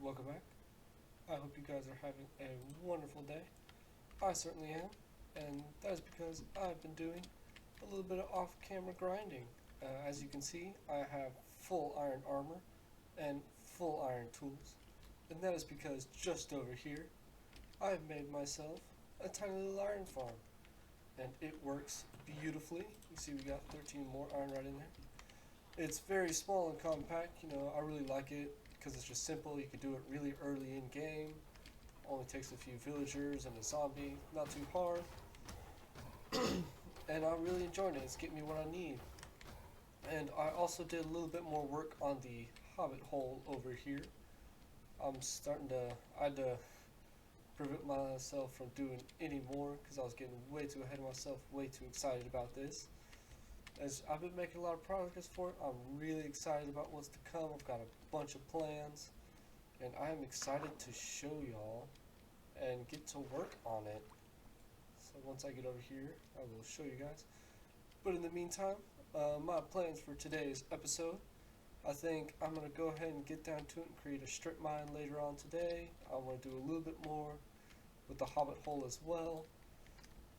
welcome back. I hope you guys are having a wonderful day. I certainly am, and that is because I've been doing a little bit of off-camera grinding. As you can see, I have full iron armor and full iron tools, and that is because just over here, I've made myself a tiny little iron farm, and it works beautifully. You see we got 13 more iron right in there. It's very small and compact, I really like it because it's just simple. You can do it really early in game. Only takes a few villagers and a zombie, not too hard. And I'm really enjoying it. It's getting me what I need. And I also did a little bit more work on the Hobbit hole over here. I had to prevent myself from doing any more because I was getting way too ahead of myself, way too excited about this. As I've been making a lot of progress for it, I'm really excited about what's to come. I've got a bunch of plans, and I am excited to show y'all and get to work on it. So once I get over here, I will show you guys. But in the meantime, my plans for today's episode, I think I'm going to go ahead and get down to it and create a strip mine later on today. I want to do a little bit more with the Hobbit hole as well.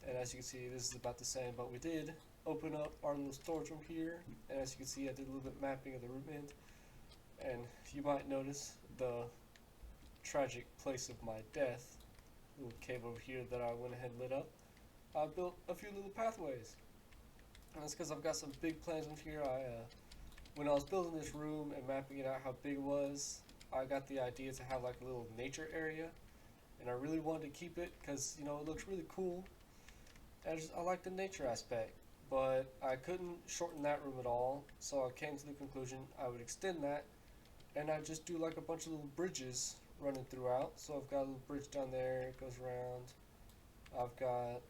And as you can see, this is about the same, but we did open up our little storage room here, and as you can see, I did a little bit of mapping of the room end, and you might notice the tragic place of my death, little cave over here that I went ahead and lit up. I built a few little pathways, and that's because I've got some big plans in here. When I was building this room and mapping it out how big it was, I got the idea to have like a little nature area, and I really wanted to keep it because it looks really cool. I like the nature aspect, but I couldn't shorten that room at all, so I came to the conclusion I would extend that, and I'd just do like a bunch of little bridges running throughout. So I've got a little bridge down there, it goes around. I've got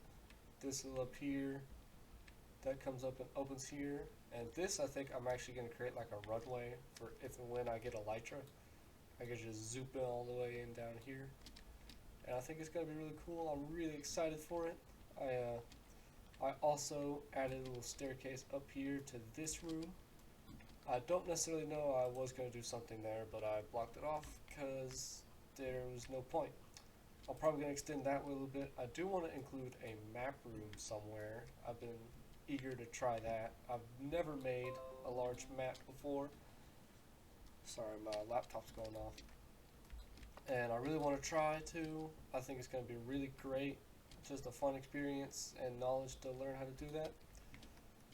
this little up here that comes up and opens here, and this I think I'm actually going to create like a runway for if and when I get elytra. I can just zoop it all the way in down here, and I think it's going to be really cool. I'm really excited for it. I also added a little staircase up here to this room. I don't necessarily know I was going to do something there, but I blocked it off because there was no point. I'm probably going to extend that a little bit. I do want to include a map room somewhere. I've been eager to try that. I've never made a large map before. Sorry, my laptop's going off. And I really want to try to. I think it's going to be really great. Just a fun experience and knowledge to learn how to do that.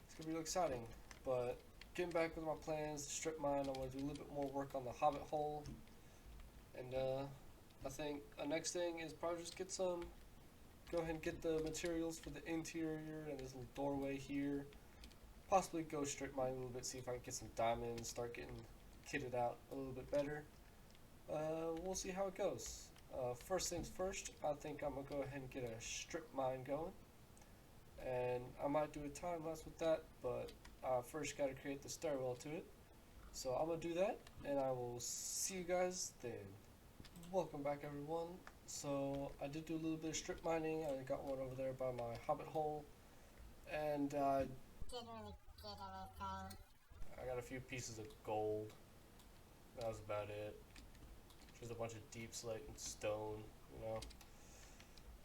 It's going to be really exciting. But getting back with my plans, the strip mine, I want to do a little bit more work on the Hobbit hole. And I think the next thing is probably just go ahead and get the materials for the interior and this little doorway here. Possibly go strip mine a little bit, see if I can get some diamonds, start getting kitted out a little bit better. We'll see how it goes. First things first, I think I'm going to go ahead and get a strip mine going. And I might do a time lapse with that, but I first got to create the stairwell to it. So I'm going to do that, and I will see you guys then. Welcome back, everyone. So I did do a little bit of strip mining. I got one over there by my Hobbit hole. And I got a few pieces of gold. That was about it. Just a bunch of deep slate and stone,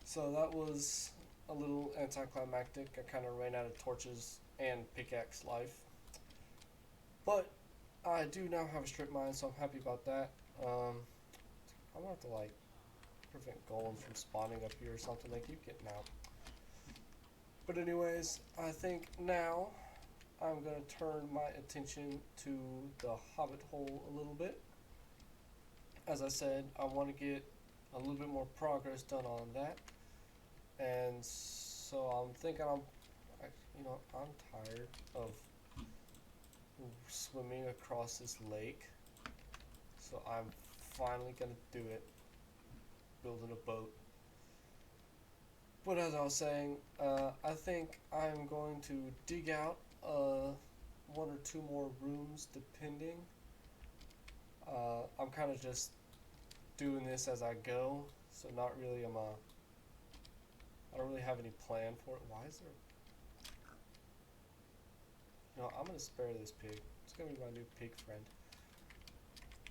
So that was a little anticlimactic. I kind of ran out of torches and pickaxe life. But I do now have a strip mine, so I'm happy about that. I'm gonna have to prevent gold from spawning up here or something. They keep getting out. But anyways, I think now I'm gonna turn my attention to the Hobbit hole a little bit. As I said, I want to get a little bit more progress done on that, and so I'm thinking I'm tired of swimming across this lake, so I'm finally gonna do it, building a boat. But as I was saying, I think I'm going to dig out one or two more rooms depending. I'm kind of just doing this as I go, so not really. I don't really have any plan for it. Why is there? I'm gonna spare this pig. It's gonna be my new pig friend.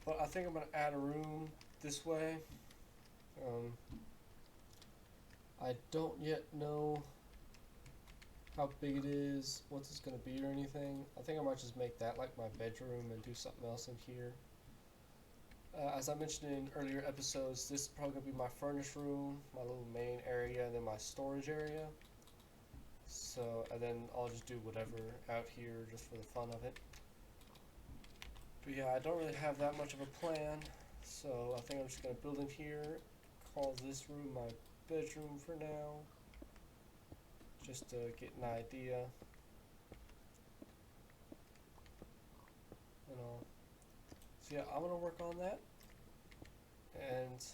But I think I'm gonna add a room this way. Um, I don't yet know how big it is, what it's gonna be or anything. I think I might just make that like my bedroom and do something else in here. As I mentioned in earlier episodes, this is probably gonna be my furnace room, my little main area, and then my storage area. So, and then I'll just do whatever out here just for the fun of it. But yeah, I don't really have that much of a plan, so I think I'm just gonna build in here, call this room my bedroom for now, just to get an idea. You know. So yeah, I'm gonna work on that, and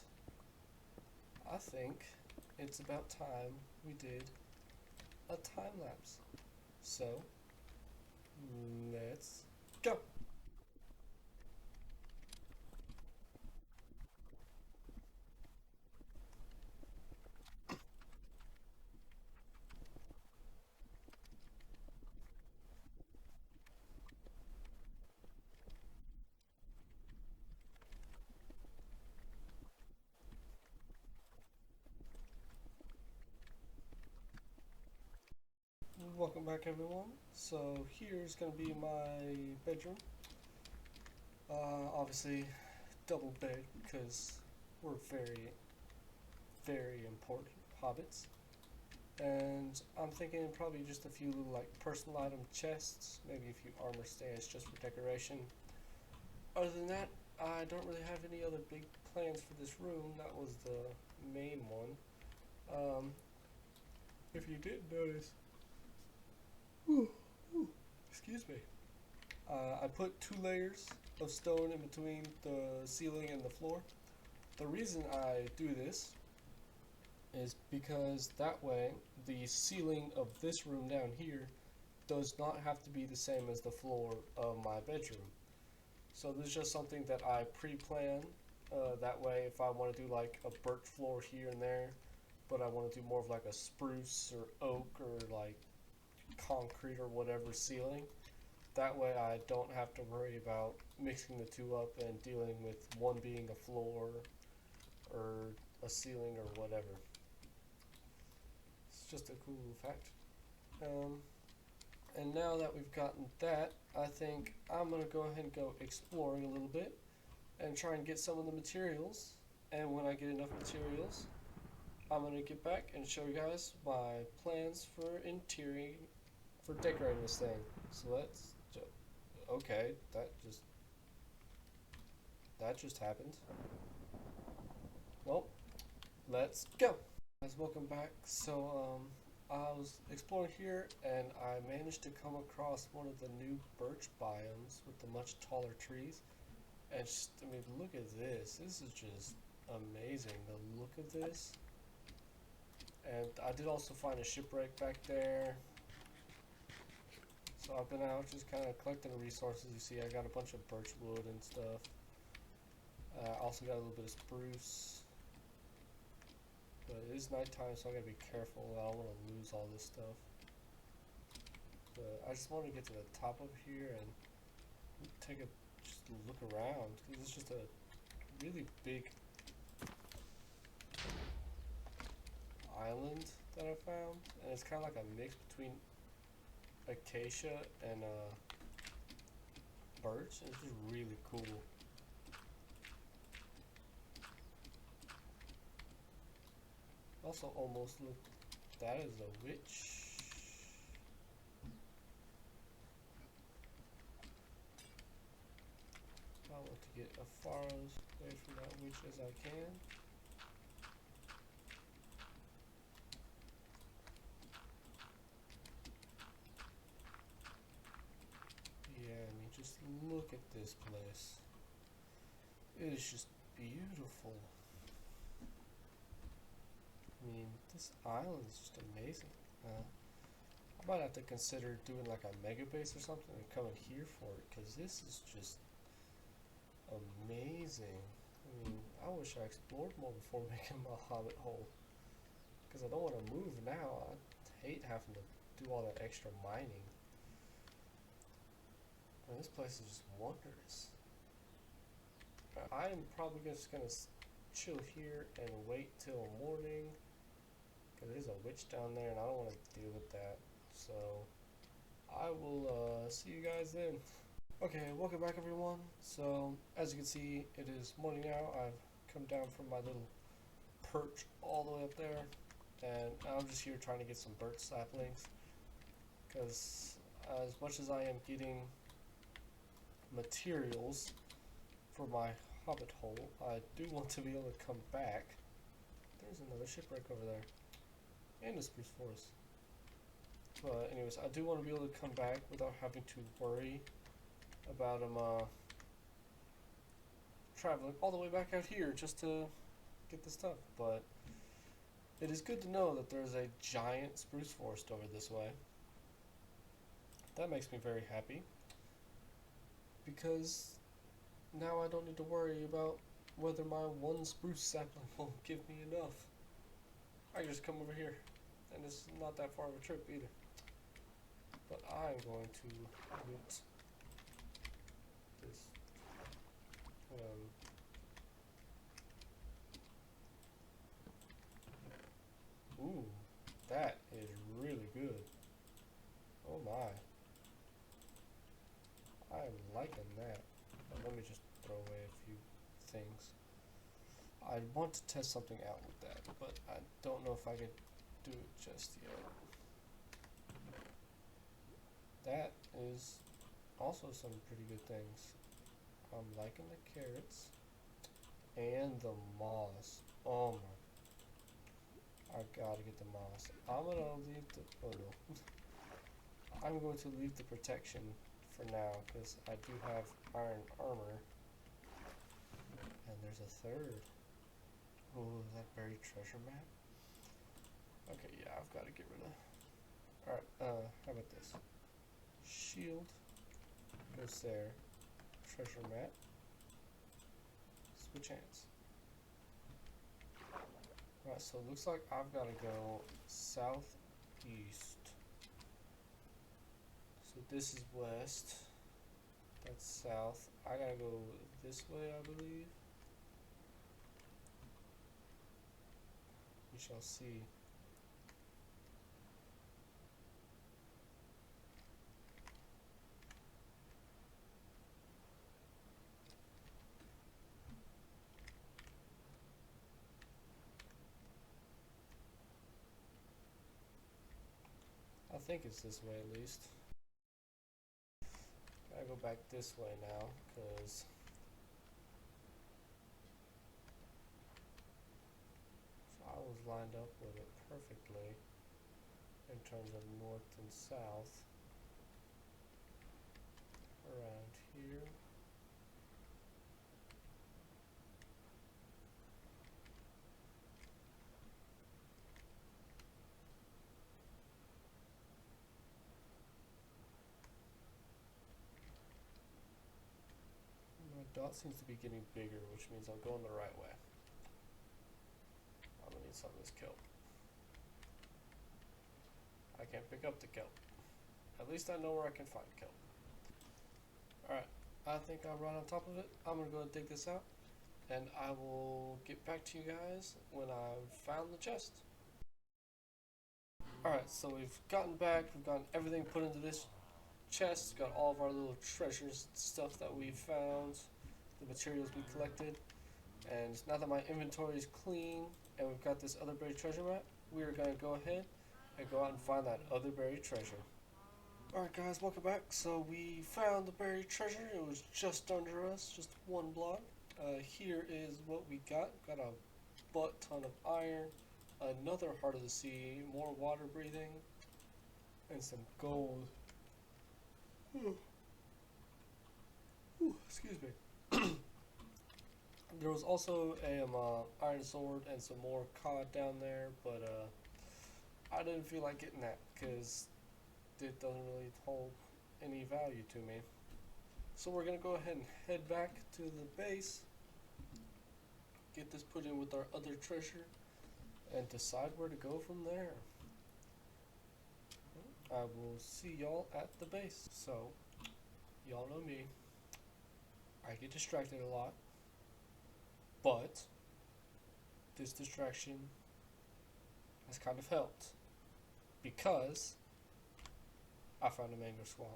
I think it's about time we did a time lapse. So let's go. Welcome back, everyone. So here's gonna be my bedroom. Obviously, double bed because we're very, very important hobbits. And I'm thinking probably just a few little like personal item chests, maybe a few armor stands just for decoration. Other than that, I don't really have any other big plans for this room. That was the main one. If you didn't notice, excuse me, I put 2 layers of stone in between the ceiling and the floor. The reason I do this is because that way the ceiling of this room down here does not have to be the same as the floor of my bedroom. So this is just something that I pre-plan. That way if I want to do like a birch floor here and there, but I want to do more of like a spruce or oak or like concrete or whatever ceiling, that way I don't have to worry about mixing the two up and dealing with one being a floor or a ceiling or whatever. It's just a cool fact. And now that we've gotten that, I think I'm going to go ahead and go exploring a little bit and try and get some of the materials. And when I get enough materials, I'm going to get back and show you guys my plans for interior, for decorating this thing. So let's, okay, that just happened. Well, let's go. Guys, welcome back. So, I was exploring here and I managed to come across one of the new birch biomes with the much taller trees. And just, I mean, look at this. This is just amazing, the look of this. And I did also find a shipwreck back there. So I've been out just kind of collecting the resources. You see, I got a bunch of birch wood and stuff. Also got a little bit of spruce. But it is nighttime, so I gotta be careful. I don't want to lose all this stuff. But I just want to get to the top of here and take a just look around, because it's just a really big island that I found, and it's kind of like a mix between acacia and birch. It's just really cool. Also almost look, that is a witch. I want to get as far away from that witch as I can. Yeah, I mean, just look at this place. It is just beautiful. I mean, this island is just amazing. I might have to consider doing like a mega base or something and coming here for it, because this is just amazing. I mean, I wish I explored more before making my hobbit hole, because I don't want to move now. I hate having to do all that extra mining. And this place is just wondrous. I am probably just gonna chill here and wait till morning, because there's a witch down there and I don't want to deal with that. So I will see you guys then. Okay, welcome back everyone. So as you can see, it is morning now. I've come down from my little perch all the way up there, and I'm just here trying to get some birch saplings, because as much as I am getting materials for my Hobbit hole, I do want to be able to come back. There's another shipwreck over there, and a spruce forest. But anyways, I do want to be able to come back without having to worry about traveling all the way back out here just to get the stuff. But it is good to know that there's a giant spruce forest over this way. That makes me very happy, because now I don't need to worry about whether my one spruce sapling will give me enough. I can just come over here, and it's not that far of a trip either. But I'm going to loot this. Ooh, that is really good. Oh my. I'm liking that. But let me just throw away a few things. I want to test something out with that, but I don't know if I can do it just yet. That is also some pretty good things. I'm liking the carrots and the moss. Oh my. I gotta get the moss. I'm gonna leave the, oh no. I'm going to leave the protection for now, because I do have iron armor. And there's a third. Oh, is that buried treasure map? Okay, yeah, I've got to get rid of. Alright, how about this? Shield goes there. Treasure map. Switch hands. Alright, so it looks like I've got to go southeast. So this is west. That's south. I gotta go this way, I believe. We shall see. I think it's this way at least. Gotta go back this way now, because I was lined up with it perfectly in terms of north and south. Around here. My dot seems to be getting bigger, which means I'm going the right way. I'm gonna need some of this kelp. I can't pick up the kelp. At least I know where I can find kelp. Alright, I think I'm right on top of it. I'm gonna go and dig this out, and I will get back to you guys when I've found the chest. Alright, so we've gotten back, we've gotten everything put into this chest, got all of our little treasures, stuff that we found, the materials we collected, and now that my inventory is clean and we've got this other buried treasure map, we are going to go ahead and go out and find that other buried treasure. Alright guys, welcome back. So we found the buried treasure. It was just under us, just one block. Here is what we got. Got a butt ton of iron, another heart of the sea, more water breathing, and some gold. Excuse me. There was also a iron sword and some more cod down there, but I didn't feel like getting that because it doesn't really hold any value to me. So we're gonna go ahead and head back to the base, get this put in with our other treasure, and decide where to go from there. I will see y'all at the base. So, y'all know me. I get distracted a lot. But this distraction has kind of helped because I found a mangrove swamp.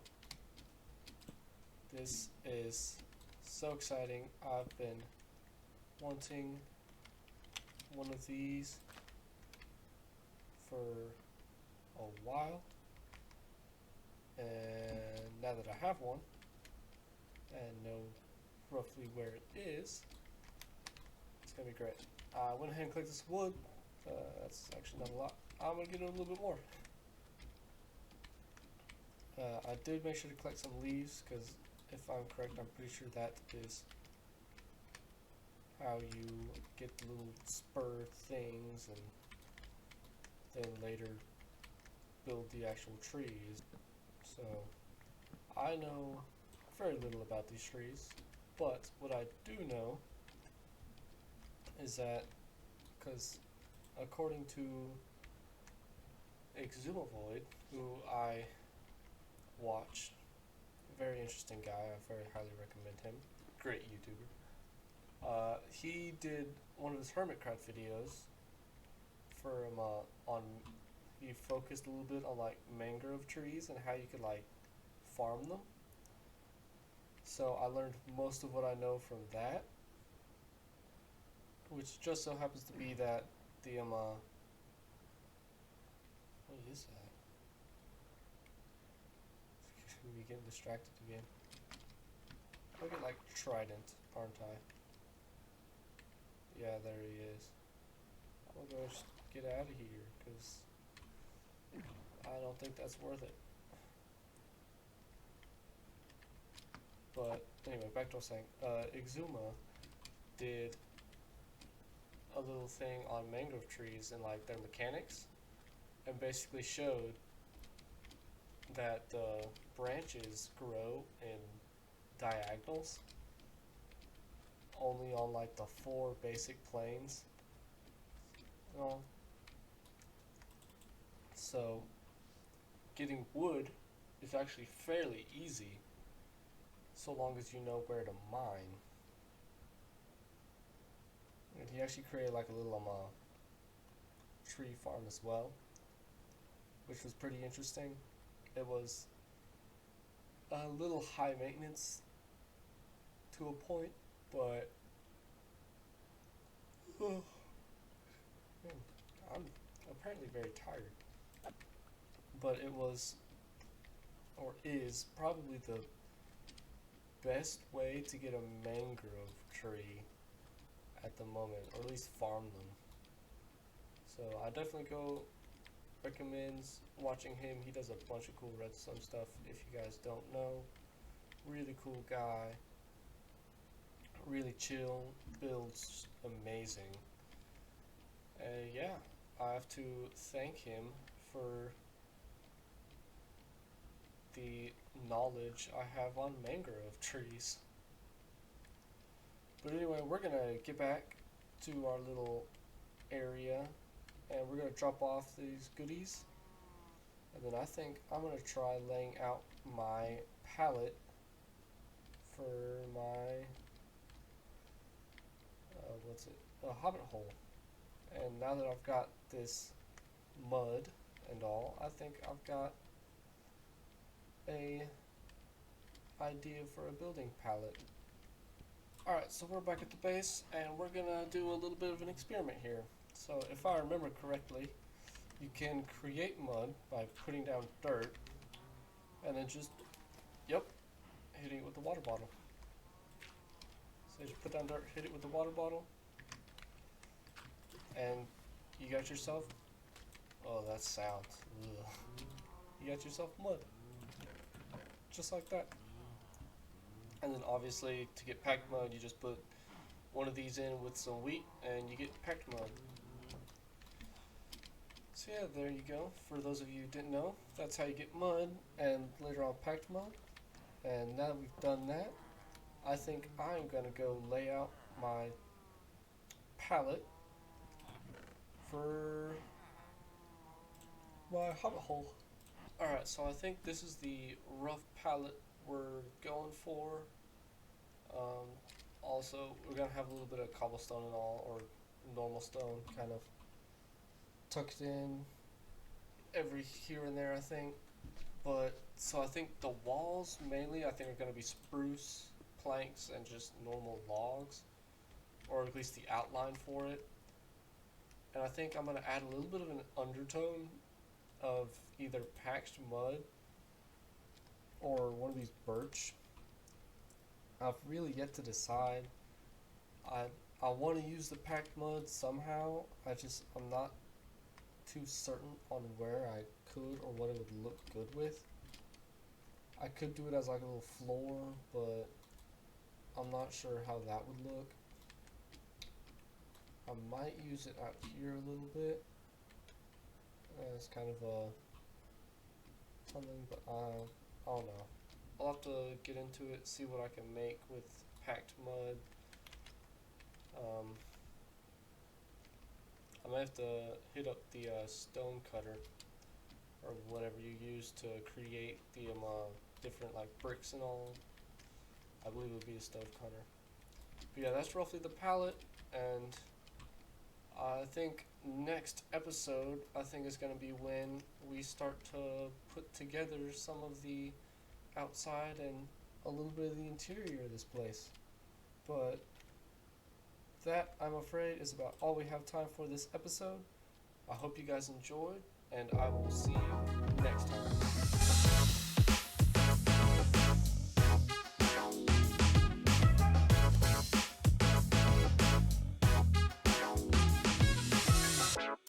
This is so exciting. I've been wanting one of these for a while, and now that I have one and know roughly where it is, it's gonna be great. I went ahead and collected this wood. That's actually not a lot. I'm gonna get a little bit more. I did make sure to collect some leaves because if I'm correct, I'm pretty sure that is how you get the little spur things and then later build the actual trees. So I know very little about these trees, but what I do know is that, because according to Exumavoid, who I watched, very interesting guy, I very highly recommend him, great YouTuber. He did one of his hermitcraft videos for on, he focused a little bit on like mangrove trees and how you could like farm them. So I learned most of what I know from that, which just so happens to be that the what is that? We getting distracted again. I get like trident, aren't I? Yeah, there he is. I'm gonna go just get out of here because I don't think that's worth it. But anyway, back to what I was saying. Exuma did a little thing on mangrove trees and like their mechanics, and basically showed that the branches grow in diagonals only on like the 4 basic planes. So getting wood is actually fairly easy so long as you know where to mine. And he actually created like a little tree farm as well, which was pretty interesting. It was a little high maintenance to a point, but I'm apparently very tired. But it was, or is, probably the best way to get a mangrove tree at the moment, or at least farm them. So I definitely recommend watching him. He does a bunch of cool redstone stuff. If you guys don't know, really cool guy, really chill, builds amazing. Yeah, I have to thank him for the knowledge I have on mangrove trees. But anyway, we're gonna get back to our little area and we're gonna drop off these goodies, and then I think I'm gonna try laying out my palette for my Hobbit hole. And now that I've got this mud and all, I think I've got a idea for a building palette. Alright, so we're back at the base and we're gonna do a little bit of an experiment here. So if I remember correctly, you can create mud by putting down dirt and then just, hitting it with the water bottle. So you put down dirt, hit it with the water bottle, and you got yourself, oh that sound, ugh. You got yourself mud. Just like that. And then obviously to get packed mud, you just put one of these in with some wheat and you get packed mud. So yeah, there you go. For those of you who didn't know, that's how you get mud and later on packed mud. And now that we've done that, I think I'm gonna go lay out my palette for my Hobbit hole. Alright, so I think this is the rough palette we're going for. Also, we're gonna have a little bit of cobblestone and all, or normal stone, kind of tucked in every here and there, I think. But so I think the walls mainly, I think, are gonna be spruce planks and just normal logs, or at least the outline for it. And I think I'm gonna add a little bit of an undertone of either packed mud or one of these birch. I've really yet to decide. I I want to use the packed mud somehow. I'm not too certain on where I could or what it would look good with. I could do it as like a little floor, but I'm not sure how that would look. I might use it out here a little bit as kind of a something, but I don't know. I'll have to get into it, see what I can make with packed mud. I might have to hit up the stone cutter or whatever you use to create the different like bricks and all. I believe it would be a stone cutter. But yeah, that's roughly the palette, and I think next episode I think is going to be when we start to put together some of the outside and a little bit of the interior of this place. But that, I'm afraid, is about all we have time for this episode. I hope you guys enjoyed, and I will see you next time.